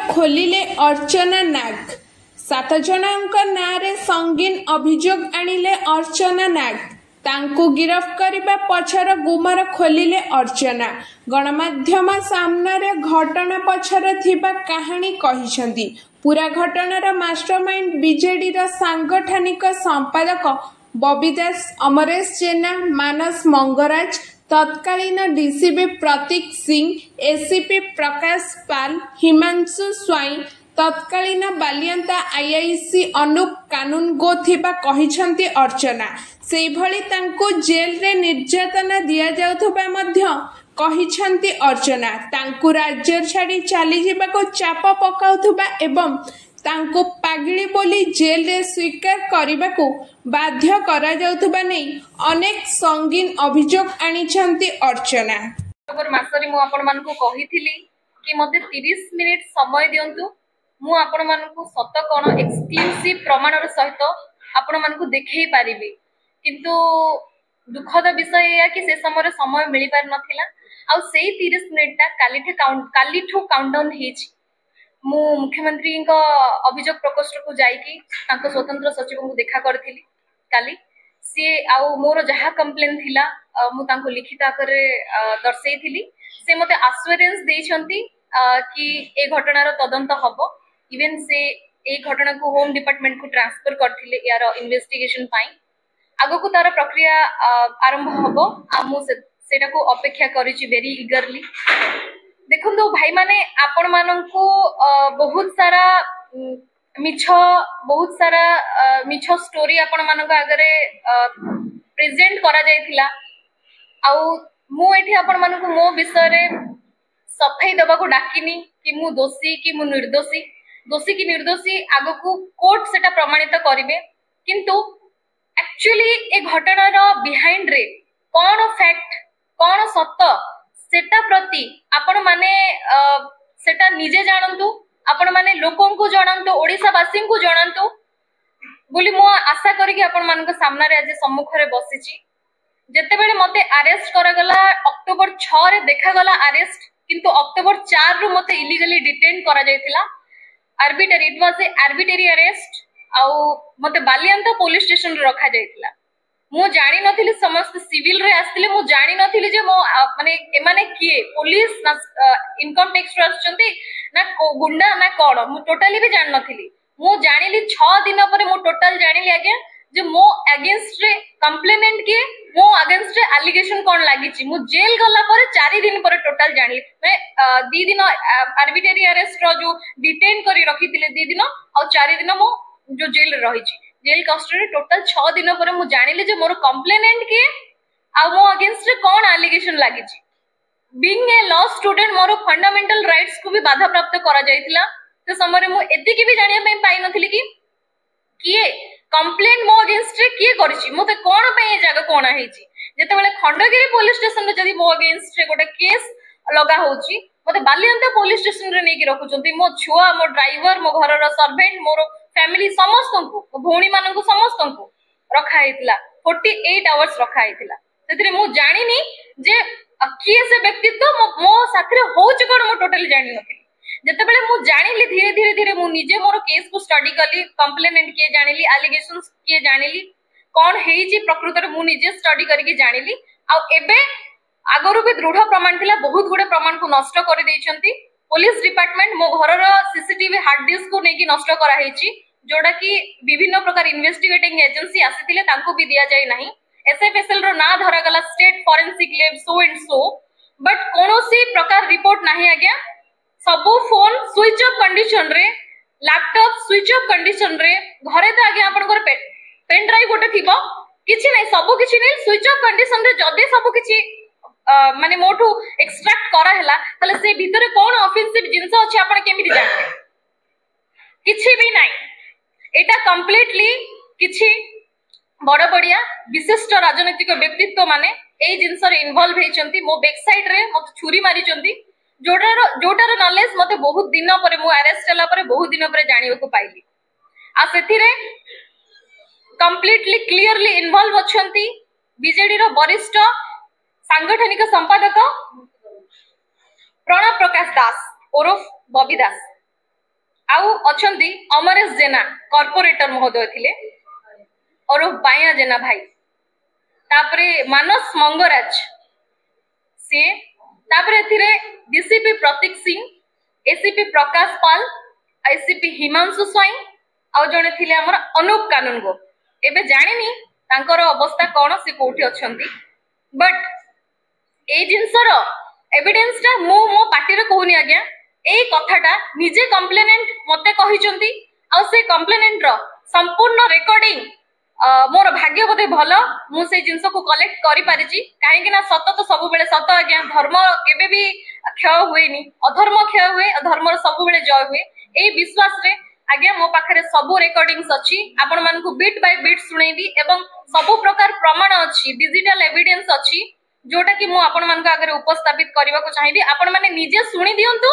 खोलिले अर्चना नाग। 7 जनक नारे संगीन अभियोग आनिले अर्चना नाग। तांकु गिरफ करने पछर गुमर खोलिले अर्चना। गणमाध्यम सामने घटना पछर थिबा कहानी कहिसेंती। पूरा घटनार मास्टरमाइंड बीजेडी सांगठनिक संपादक बबी दास, अमरेश जेना, मानस मंगराज, तत्कालीन डीसीपी प्रतीक सिंह, एसीपी प्रकाश पाल, हिमांशु स्वाई, तत्कालीन बालियंता आईआईसी अनूप कानूनगो थिबा कहिसेंती अर्चना। सेई भली तांको जेल रे निर्यातना दिया जाउथबा मध्य कहिसेंती अर्चना। तांको राज्य छाड़ी चली जिबाको चाप पकाउथबा एवं तांको पागिली बोली जेल रे स्वीकार करबाको बाध्य करा जाउथबा नै अनेक संगीन अभियोग आनिछंती अर्चना। अक्टोबर मासरी मु आपण मानकु कहिथिली कि मते 30 मिनिट समय दियंतु, मु आपण मानकु सत कोन एक्सक्लूसिव प्रमाणर सहित आपण मानकु देखै पारिबी। किंतु दुखद विषय या कि से समय मिली पार नथिला। आ सेई 30 मिनिट ता कालीठू काउंटडाउन हेछि। मु मुख्यमंत्री को अभियोग प्रकोष्ठ को जाइकी तांको स्वतंत्र सचिव को देखा करथिली काली। सी आउ मोर जहा कंप्लेन थिला मु तांको लिखित आकारे दर्शैथिली। से मते आश्योरेंस देइछंती कि ए घटनार तदंत हबो। इवन से ए घटना को होम डिपार्टमेंट को ट्रांसफर करथिले यार इन्वेस्टिगेशन पाई। आगो को तार प्रक्रिया आरंभ हबो। आ मु सेटा को अपेक्षा करिछि वेरी इगरली। देखो भाई माने आपण माननको बहुत सारा मिछ स्टोरी आपण मानक आगरे प्रेजेंट करा जायथिला। आउ मु एठी आपण माननको मो विषय रे सफाई देबा को डाकिनी कि मु दोषी कि मु निर्दोषी। दोषी कि निर्दोषी आगो को कोर्ट सेटा प्रमाणित करिवे। किंतु एक्चुअली ए घटनार बिहाइंड रे कोन फैक्ट कोन सत्य सेटा प्रति आपण माने सेटा निजे जानंतु। आपण माने लोकों को जानंतु, ओडिसा वासी को जानंतु बोली मो आशा करी कि आपण मानक सामना रे आज सम्मुख रे बसिची। जते बेले मते अरेस्ट करा गला अक्टोबर 6 रे देखा गला अरेस्ट, किंतु अक्टोबर 4 रु मते इलीगली डिटेन करा जायतिला। Arbitrary, it was a arbitrary arrest. आउ मते बालियंता पुलिस स्टेशन रे रखा जायतिला। मु जानी नथिली समस्त सिविल रे आस्तिले। मु जानी नथिली जे मो माने एमाने किए पुलिस ना इनकम टैक्स रे आछंती ना गुंडा ना कोन। मु टोटली भी जान नथिली। मु जानिली 6 दिन पर मु टोटल जानिली आगे जे मो अगेंस्ट रे कंप्लेनेंट के मो अगेंस्ट रे एलिगेशन कोन लागिची। मु जेल गला पर 4 दिन पर टोटल जानिली। मैं 2 दिन आर्बिटरी अरेस्ट रो जो डिटेन करी रखिथिले 2 दिन और 4 दिन मो जो जेल रे रहिची। जेल कस्टडी टोटल 6 दिन पर मु जानिले जे मोर कंप्लेनेंट के आ मो अगेंस्ट रे कोन एलिगेशन लागिची। बीइंग ए लॉ स्टूडेंट मोर फंडामेंटल राइट्स को भी बाधा प्राप्त करा जायतिला। ते समय मु एतिकी भी जानिया पे पाई नथिली कि किए कंप्लेंट मो अगेंस्ट रे किए करछि, मते कोन पे ए जागा कोन हेछि। जते बेले खंडगिरी पुलिस स्टेशन रे जदी मो अगेंस्ट रे गोटे केस लगा होछि, मते बालियंता पुलिस स्टेशन रे नै कि रखुचंती। मो छुआ, मो ड्राइवर, मो घर रो सर्वेंट, मोर फैमिली समस्त को भौणी मान को समस्त को रखा हेतिला। 48 आवर्स रखा हेतिला। सेतरे मु जानिनी जे किए से व्यक्तित्व मो साथरे होछ कोन मु टोटली जानि नथिली। जते बेले मु जानिली धीरे धीरे मु निजे मोर केस को स्टडी कली, कंप्लेनेंट किए जानिली, एलिगेशंस किए जानिली, कोन हेछि प्रकृत रे मु निजे स्टडी करके जानिली। आ एबे आगरु भी दृढ़ प्रमाण थिला, बहुत गुडे प्रमाण को नष्ट कर दैछंती। पुलिस डिपार्टमेंट मो घर रो सीसीटीवी हार्ड डिस्क को नेकी नष्ट करा हेछि, जोड़ा कि विभिन्न प्रकार इन्वेस्टिगेटिंग एजेंसी आसीथिले तांको भी दिया जाय नाही। एसएफएसएल रो ना धरा गला state forensic lab so and so, but कोनोसी प्रकार रिपोर्ट नाही आज्ञा। सबो फोन स्विच ऑफ कंडीशन रे, लैपटॉप स्विच ऑफ कंडीशन रे, घरे तो आज्ञा आपन को पेन ड्राइव गोटे थिबो, किछि नै, सबो किछि नै, स्विच ऑफ कंडीशन रे जदे सबो किछि माने मोठू एक्सट्रैक्ट करा हला तले से भीतर कोन ऑफेंसिव जिंस अछि आपन केमिति जानबे? किछि भी नै। एटा कंप्लीटली किछि बड़ बड़िया विशिष्ट राजनीतिक व्यक्तित्व माने ए जिंस रे इन्वॉल्व हेचंती। मो बैक साइड रे मते छुरी मारिचंती, जोटार नॉलेज मते बहुत दिन पर मु अरेस्ट हला पर बहुत दिन पर जानिबा को पाइली। आ सेथि रे कंप्लीटली क्लियरली इन्वॉल्व अछंती बीजेडी रो वरिष्ठ सांगठनिक संपादक प्रणव प्रकाश दास ओरफ बबी दास। आउ अछंती अमरेश जेना कॉर्पोरेटर महोदय थिले और बाया जेना भाई तापरे मानस मंगराज सी तापरे एथिरे डीसीपी प्रतीक सिंह एसीपी प्रकाश पाल आईसीपी हिमांशु स्वाई आउ जने थिले हमर अनूप कानूनगो एबे जानिनी तांकर अवस्था कोन से कोठी अछंती बट ए जिंसर एविडेंस टा मो पार्टी रे कहूनी आज्ञा ए कथाटा निजे कंप्लेनेंट मते कहिचंती आ से कंप्लेनेंट रो संपूर्ण रेकॉर्डिंग मोर भाग्य बोधे भलो मु से जिंस को कलेक्ट करि पारिची काहे कि ना सत तो सब बेले सत आज्ञा धर्म केबे भी क्षय हुएनी अधर्म क्षय हुए धर्म रो सब बेले जय हुए ए विश्वास रे आज्ञा मो पाखरे सब रेकॉर्डिंग्स अछि आपण मान को बिट बाय बिट सुनेबी एवं सब प्रकार प्रमाण अछि डिजिटल एविडेंस अछि जोटा कि मु आपण मान को आगे उपस्थापित करबा को चाहिबी आपण माने निजे सुनी दियंतु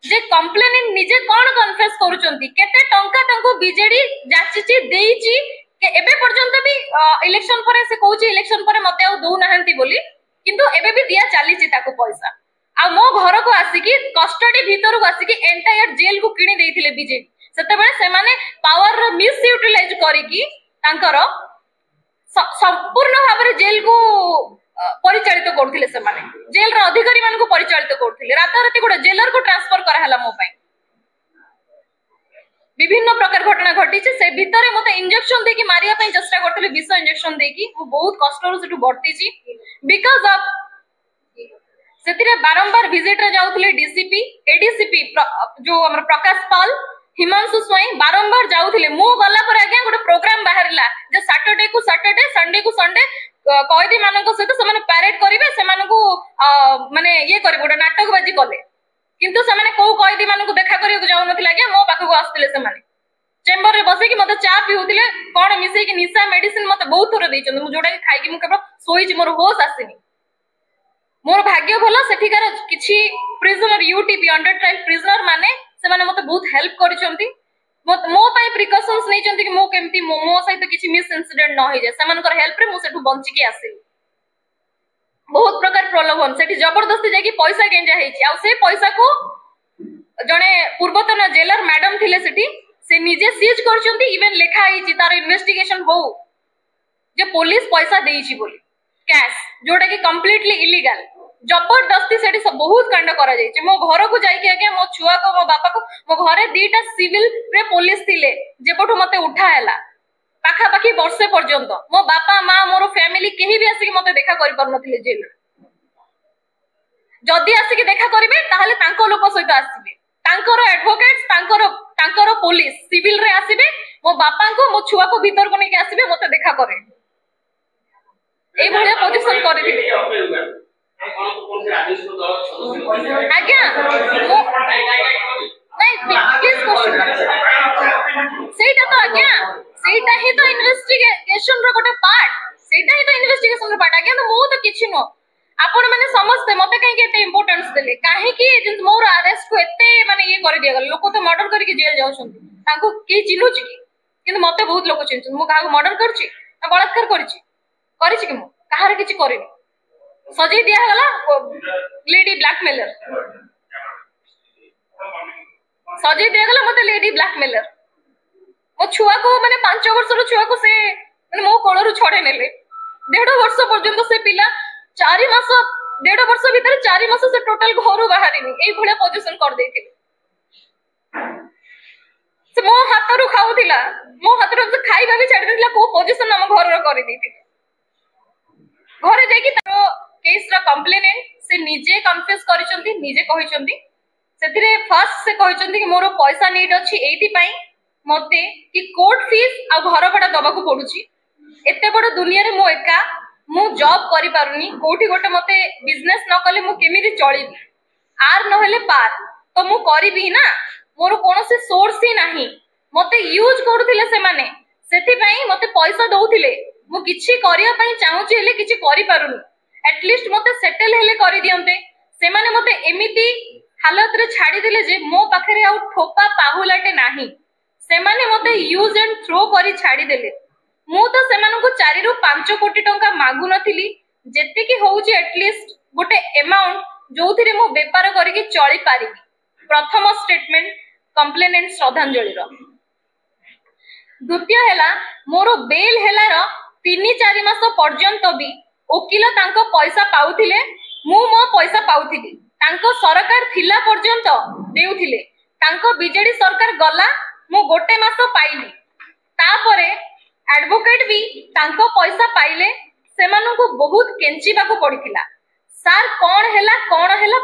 जे कंप्लेनेंट निजे कोन कन्फेस करूचंती केते टंका तांको बीजेडी जाचिची देईची के एबे पर्यंत भी इलेक्शन परे से कहूची इलेक्शन परे मते आ दउ नाहंती बोली किंतु एबे भी दिया चालीची ताको पैसा आ मो घर को आसी कि कस्टडी भीतर को आसी कि एंटायर जेल को किनी देइथिले बीजेडी सेते बेले से माने पावर रो मिस यूटिलाइज करी कि तांकर संपूर्ण भाबरे जेल को परिचालित करथिले से माने जेल रो अधिकारी मान को परिचालित करथिले राता राती गोटे जेलर को ट्रांसफर करा हला मो पई विभिन्न प्रकार घटना घटी से भितर मते इंजेक्शन देकी मारिया पई चेष्टा करथिले विष इंजेक्शन देकी मु बहुत कष्ट रो सेटु भर्ती छी बिकॉज़ ऑफ सेतिरे बारंबार विजिट रे जाउथिले डीसीपी एडीसीपी जो हमर प्रकाश पाल हिमांशु स्वाई बारंबार जाउथिले मु गला पर आज्ञा गोटे प्रोग्राम बाहरला जे सैटरडे को सैटरडे संडे को संडे कैदी मानक सहित से पैरेड करेंगे से माने ये करे गोटे नाटकबाजी कले किंतु से माने को कैदी मानक देखा करने जाऊ नथिला आज्ञा मो पाखक आसथिले से माने चेंबर रे बसे कि मते चा पिउथिले कोन मिसै कि निशा मेडिसिन मते बहुत थोर दैछन मु जोडा खाइ कि मु केवल सोइज मोर होश आसिनी मोर भाग्य भलो सेठिकार किछि prisoner UTP under trial prisoner माने से माने मते बहुत हेल्प करिसंती मो पाई प्रिकॉशंस नै चंती कि मो केमती मो सहित किछि मिस इंसिडेंट न होय जे समानकर हेल्प रे मु सेठु बंची के आसी बहुत प्रकार प्रलोभन सेठी जबरदस्ती जाकी पैसा गेंजा हेछि आ से पैसा को जने पूर्वतन जेलर मैडम थिले सेठी से निजे सीज करचंती इवन लेखा हेछि तार इन्वेस्टिगेशन हो जे पुलिस पैसा देइछि बोली कैश जोटा कि कंप्लीटली इलीगल जबरदस्ती सेठी सब बहुत कांड करा जाइछे मो घर को जाई के आगे मो छुआ को मो बापा को मो घरे दीटा सिविल रे पुलिस थिले जेपठो मते उठा हैला पाखा पाखी वर्षे पर्यंत मो बापा मां मोर फैमिली केही भी आसी के मते देखा करि पर नथिले जेल जदी आसी के देखा करिवे ताहले तांको लोक सहित आसीबे तांकर एडवोकेट्स तांकर पुलिस सिविल रे आसीबे मो बापा को मो छुआ को भीतर को नै के आसीबे मते देखा करे ए भले पोजीशन करिथिले आज्ञा प्लीज क्वेश्चन सेटा तो आज्ञा सेटा ही तो इन्वेस्टिगेशन रो गोटे पार्ट सेटा ही तो इन्वेस्टिगेशन रो पार्ट आज्ञा तो मो तो किछि नो आपण माने समझते मते काहे के एते इंपोर्टेंस देले काहे कि जिन मोर अरेस्ट को एते माने ये कर दिया गल लोक तो मर्डर करके जेल जाउछंती तांको के चिन्हु छि किंतु मते बहुत लोक चिन्हु मो काहा मर्डर करछि ना बलात्कार करछि कि मो काहार किछि करिनि सजी दिया गला लेडी ब्लैकमेलर सजी दिया गला मते लेडी ब्लैकमेलर मो छुआ को माने 5 वर्ष रो छुआ को से माने मो कोळरू छडे नेले 1.5 वर्ष पर्यंत से पिला 4 मास 1.5 वर्ष भीतर 4 मास से टोटल घरु बाहरिनी एई भले पोजीशन कर देथिले से मो हातरू खाउथिला मो हातरू से खाइबा भी छाडी देथिला को पोजीशन हम घर रो करि देथिले घरे जाकी तारो केस रा कंप्लेनेंट से निजे कन्फेस करिसंती निजे कहिसंती सेथिरे फर्स्ट से कहिसंती कि मोर पैसा नीड अछि एथि पई मते कि कोर्ट फीस आ घर भड़ा दबा को पडुची एते बड़ दुनिया रे मो एका मु जॉब करि पारुनी कोठी गोटे मते बिजनेस न कले मु केमिति चळीबी आर न हेले पार तो मु करिबी ना मोर कोनोसे सोर्स ही नाही मते यूज करूथिले से माने सेथि पई मते पैसा दउथिले मु किछि करिया पई चाहूची हेले किछि करि पारुनी एटलीस्ट मते सेटल हेले करि दियंते से माने मते एमिति हालत रे छाडी दिले जे मो पाखरे आ ठोपा पाहुलाटे नाही से माने मते यूज एंड थ्रो करी छाडी देले मु तो से मानको 4 रु 5 कोटी टंका मागु नथिली जेते कि होउची एटलीस्ट गोटे अमाउंट जोथिरे मो व्यापार करिके चली पारिबी प्रथम स्टेटमेंट कंप्लेनेंट श्रद्धांजलि द्वितीय है मोर बेल हेलार 3-4 मास पर्यंत भी वकिल तांको पैसा पाउथिले मु मो पैसा पाउथिली तांको सरकार थिला पर्यंत देउथिले तांको बीजेडी सरकार गला मु गोटे मास पाइली तापरे एडवोकेट भी तांको पैसा पाइले सेमानंकु बहुत केंचिबाकू पड़िथिला सार कौन हैला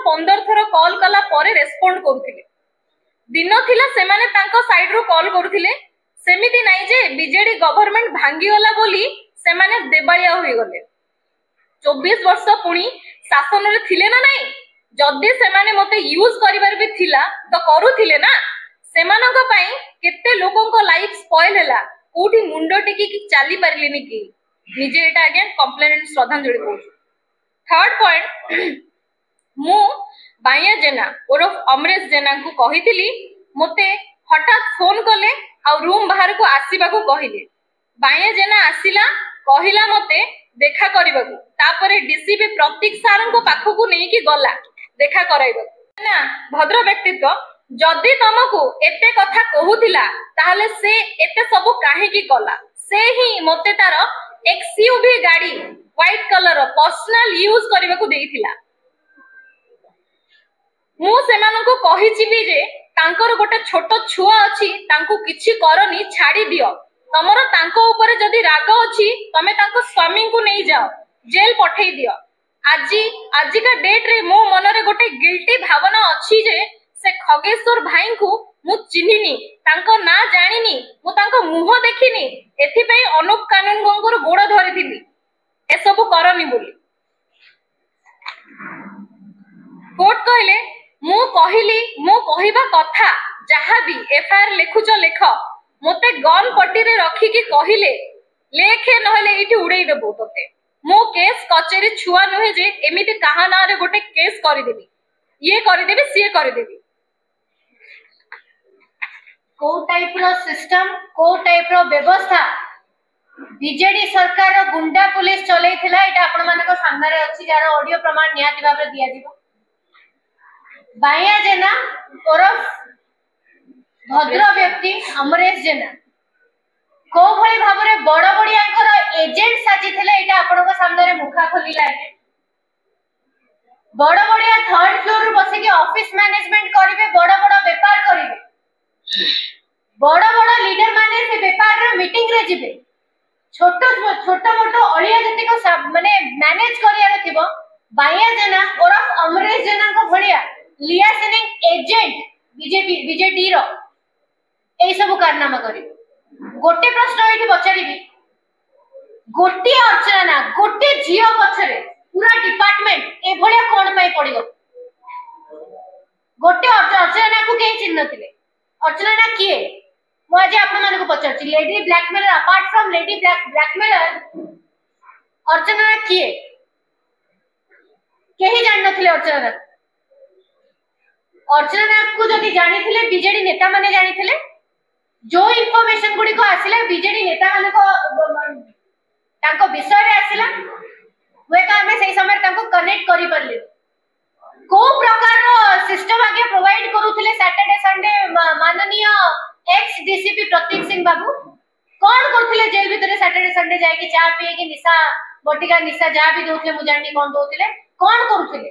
15 थर कॉल कला परे रेस्पोंड करूथिले दिन थिला सेमाने तांको साइड रो कॉल करूथिले सेमिति नाही जे बीजेडी गवर्नमेंट भांगी गला बोली सेमाने देबालिया होई गले 24 वर्ष पुणी शासन रे थिले ना नाही जदी सेमाने मते यूज करिवार भी थिला तो करूथिले ना सेमानक पई केते लोकंको लाइफ स्पॉइल हैला कोठी मुंडो टेकी कि चाली पारलिनी कि निजे एटा अगेन कंप्लेनेंट श्रद्धांजलि कहू थर्ड पॉइंट मु बाया जेना ओरफ अमरेश जेना को कहितली मते हठात फोन कले आ रूम बाहर को आसीबा को कहिले बाया जेना आसीला कहिला मते देखा करबाकू तापरे डीसीपी प्रतीक सारन को पाखो को नै कि गला देखा कराइबाकू ना भद्र व्यक्तित्व जदी तमको एते कथा कहूतिला ताहले से एते सब काहे की कला से ही मते तार एक्सयूवी गाड़ी व्हाइट कलर पर्सनल यूज करबा को देइथिला मु सेमानको कहिछि भी जे तांकर गोटे छोट छुआ अछि तांको किछि करनी छाडी दियो तमरो तांको ऊपर जदी राग अछि तमे तांको स्वामी को नै जाओ जेल पठै दियो आजी का डेट रे मो मन रे गोटे गिल्टी भावना अछि जे से खगेश्वर भाई को मु चिन्हिनी तांको ना जानिनी मु तांको मुह देखिनी एथि पई अनुप कानूनगोंगर गोड़ धरिथिली ए सब करनी बोली कोर्ट कहले मु कहिली मु कहिबा कथा जहा भी एफआईआर लेखुच लेख मते गन पट्टी रे रखी कि कहिले लेखे नहले इठी उड़ेई देबो तते मो केस कचेरी छुआ नहे जे एमिति कहा ना रे गोटे केस करि देबी ये करि देबी सी करि देबी को टाइप रो सिस्टम को टाइप रो व्यवस्था बीजेडी सरकार रो गुंडा पुलिस चलेइथिला एटा आपण माने को सामने रे अछि जार ऑडियो प्रमाण नियाति भाबरे दिया जिवो बाया जेना ओरफ भद्र व्यक्ति अमरेश जेना को भली भाबरे बड़ बड़ियाकर एजेंट साजिथिला एटा आपण को सामने रे मुखा खोलिला है बड़ बड़िया थर्ड फ्लोर रो बसे के ऑफिस मैनेजमेंट करिवे बड़ बड़ व्यापार करिवे बड़ बड़ लीडर माने से व्यापार रे मीटिंग रे जिवे छोटो मोटो अलिया जति को माने मैनेज करिया रे थिबो बाया जेना ओरफ अमरेश जेना को भलिया लियासनिंग एजेंट बीजेडी रो एई सब कारनामा करी गोटे प्रश्न एठी पचारिबी गोटे अर्चना गोटे जियो पछरे पूरा डिपार्टमेंट ए भलिया कोन पई पडिगो गोटे अर्चना को के चिन्ह थिले अर्चना किए मु आज आपन माने को पचारछि lady blackmailer apart from lady blackmailer Archana किए केही जान नथिले अर्चना को जदि जानि थिले बीजेडी नेता माने जानि थिले जो इन्फॉर्मेशन गुडी को आसिला बीजेडी नेता माने को तांको विषय रे आसिला वे का हमें सही समय तांको कनेक्ट करि परले को प्रकार रो सिस्टम आगे प्रोवाइड करूथिले सैटरडे संडे माननीय एक्स डीसीपी प्रतीक सिंह बाबू कोन करथिले जेल भीतर सैटरडे संडे जाय के चा पिए के निशा बटिका निशा जा भी दोथिले मु जानि कोन दोथिले कोन करूथिले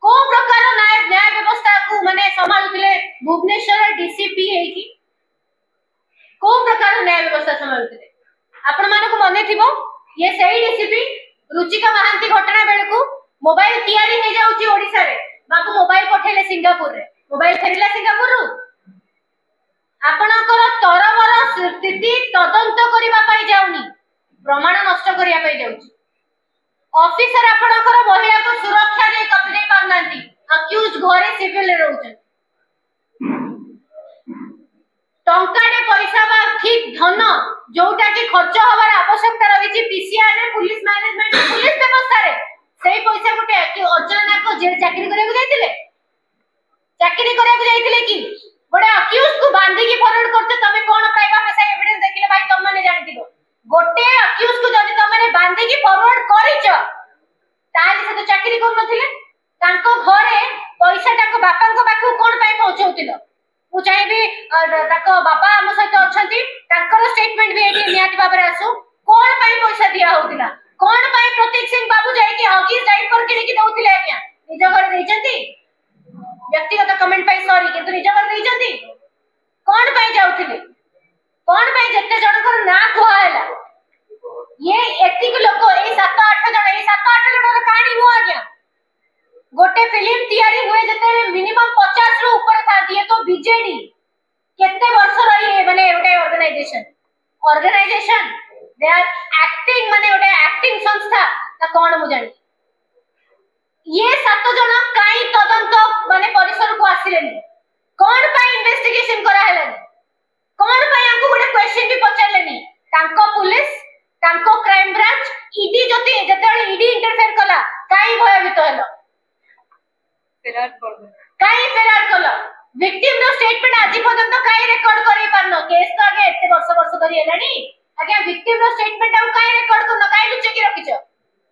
को प्रकार न्याय व्यवस्था को माने संभालुथिले भुवनेश्वर डीसीपी है कि को प्रकार न्याय व्यवस्था संभालुथिले आपण माने को मने थिबो ये सही डीसीपी रुचिका महांती घटना बेले को मोबाइल तयारी हे जाउची ओडिसा रे बाबू मोबाइल पठेले सिंगापुर रे मोबाइल फेरिला सिंगापुर रु आपणकर तरबर स्थिति तदंत करिबा पई जाउनी प्रमाण नष्ट करिया पई जाउची ऑफिसर आपणकर महिला को सुरक्षा दे कपले पारनांती अक्यूज घरे सिविल रे रहउछन टंकाडे पैसा बा ठीक धन जोटा कि खर्च हबार आवश्यकता रहिछि पीसीआर रे पुलिस मैनेजमेंट पुलिस व्यवस्था रे सेही पैसा गुटे अर्चना को जेल चाकरी करे जाइतिले कि गोटे अक्यूज को बांधी की फॉरवर्ड करते तमे कोन प्राइवा पैसा एविडेंस देखिले भाई तुम माने जानिथिबो गोटे अक्यूज को जदि तमे बांधी की फॉरवर्ड करिछ ताले से तो चाकरी कर नथिले तांको घरे पैसा तांको बापा को पाखु कोन पाई पहुंचौतिलो मु चाहेबी बापा आम सहित अच्छा स्टेटमेंट भी ये निहाती भाव में आसू कौन पैसा दिया होता कौन प्रतीक सिंह बाबू जाइए हॉकीज टाइप करके लेकिन दौले आज्ञा निज घर व्यक्तिगत कमेंट सॉरी किंतु निज घर कौन जाऊले कौन जिते जनकर ना कहला ये एतिक लोक ए 7-8 जन ए 7-8 जन कहानी नु आज्ञा गोटे फिल्म तैयारी हुए जते मिनिमम 50 रु ऊपर था दिए तो बीजेडी केते वर्ष रही है माने ओटे ऑर्गेनाइजेशन दे आर एक्टिंग माने ओटे एक्टिंग संस्था ता कोन मु जानि ये 7 जन काई तदंत माने परिसर को आसिलेनी कोन पाई इन्वेस्टिगेशन करा हेलेनी कोन पाई हमको गोटे क्वेश्चन भी पचारलेनी तांको पुलिस तांको क्राइम ब्रांच ईडी जते जते ईडी इंटरफेयर कला काई भयभीत हेलो फेरार कल विक्टिम नो स्टेटमेंट आज पर्यंत काई रेकॉर्ड करि परनो केस तो आगे एते वर्ष धरि हेलानी आगे विक्टिम नो स्टेटमेंट आउ काई रेकॉर्ड करनो काई लुचे की रखिछो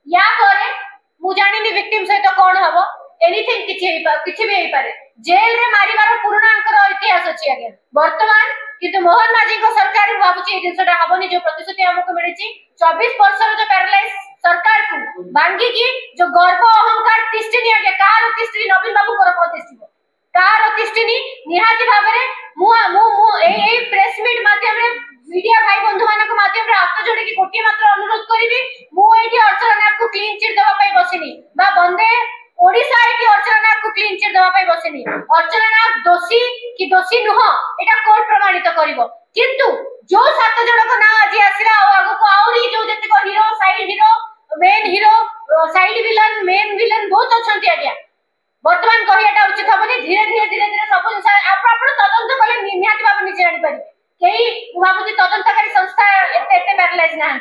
या परे मु जानिनी विक्टिम सहित कोन हबो एनीथिंग किछि भी हेई पारे जेल रे मारिबार पुराना अंकर इतिहास अछि आगे वर्तमान किंतु मोहन माझी को सरकार भाबुची जिनसटा हबनी जो प्रतिश्रुति हमको मिलिछि 24 वर्ष जो पैरालाइज सरकार को भांगी की जो गर्व अहंकार तिष्ठिनी आगे कार तिष्ठिनी नवीन बाबू को प्रतिष्ठित कार तिष्ठिनी निहाती भाबरे मु मु मु ए प्रेस मीट माध्यम रे मीडिया भाई बंधु मानक माध्यम रे हाथ जोड़ी की गोटी मात्र अनुरोध करिवि मु एठी अर्चना को क्लीन चिट देबा पई बसिनी बा बंदे ओडिसा एठी अर्चना को क्लीन चिट देबा पई बसिनी अर्चना दोषी कि दोषी नुह एटा कोर्ट प्रमाणित करिवो किंतु जो 7 जन को ना आज आसिला आगो को आउरी जो जते को hero side hero main hero side villain main villain बहुत अछंती आज्ञा वर्तमान कहियाटा उचित हबनी धीरे धीरे सब आपण तदंत कले निहाती भाव निजे जानि पारि केही भाबुची तदंतकारी संस्था एते पैरालाइज ना